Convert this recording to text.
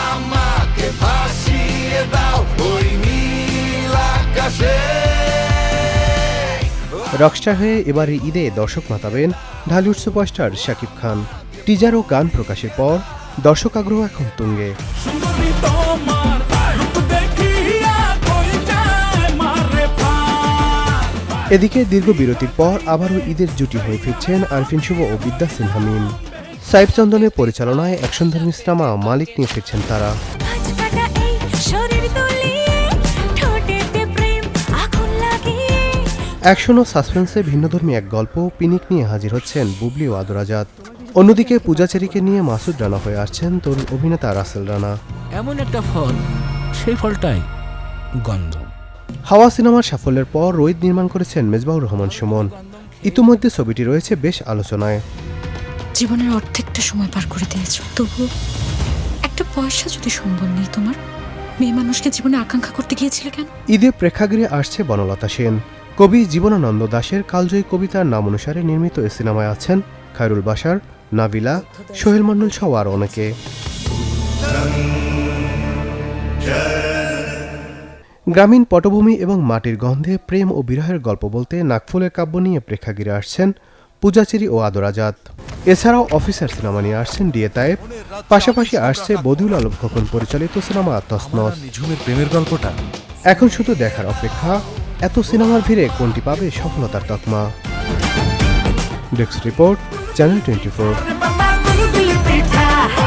আমাকে ভাসিয়ে দাও ওই নীল আকাশে। রকস্টার হয়ে এবারে ঈদে দর্শক মাতাবেন ঢালিউড সুপারস্টার শাকিব খান। টিজার ও গান প্রকাশের পর দর্শক আগ্রহ এখন তুঙ্গে। এদিকে দীর্ঘ বিরতির পর আবারও ঈদের জুটি হয়ে ফিরছেন আরফিন শুভ ও বিদ্যা সিনহা মিম। সাইফ চন্দনের পরিচালনায় অ্যাকশনধর্মী সিনেমা মালিক নিয়ে ফিরছেন তারা। অ্যাকশন ও সাসপেন্সে ভিন্নধর্মী এক গল্প পিনিক নিয়ে হাজির হচ্ছেন বুবলি ও আদর আজাদ। অন্যদিকে পূজা চেরিকে নিয়ে মাসুদ রানা হয়ে আসছেন তরুণ অভিনেতা রাসেল রানা। এমন একটা ফল, সেই ফলটাই গন্ধ। হাওয়া সিনেমার সাফল্যের পর রোহিত নির্মাণ করেছেন মেজবাহুর রহমান সুমন। ইতিমধ্যে ছবিটি রয়েছে বেশ আলোচনায়। জীবনের অর্ধেকটা সময় পার করে দিয়েছো, তবু একটা পয়সা যদি সম্বল নেই তোমার, মেয়ে মানুষকে জীবনে আকাঙ্ক্ষা করতে গিয়েছিলে কেন? ঈদে প্রেক্ষাগৃহে আসছে বনলতা সেন। কবি জীবনানন্দ দাশের কালজয়ী কবিতার নাম অনুসারে নির্মিত এ সিনেমায় আছেন খায়রুল বাশার, নাবিলা, সোহেল মন্ডল সহ আর অনেকে। গ্রামীণ পটভূমি এবং মাটির গন্ধে প্রেম ও বিরহের গল্প বলতে নাকফুলের কাব্য নিয়ে প্রেক্ষাগৃহে আসছেন পূজা চেরি ও আদর আজাদ। এছাড়াও অফিসার সিনেমা নিয়ে আসছেন ডিএ তায়েব। পাশাপাশি আসছে বদিউল আলম খোকন পরিচালিত সিনেমা তসনস। নিঝুমের প্রেমের গল্পটা এখন শুধু দেখার অপেক্ষা, এত সিনেমার ভিড়ে কোনটি পাবে সফলতার তকমা। Desk report, channel 24।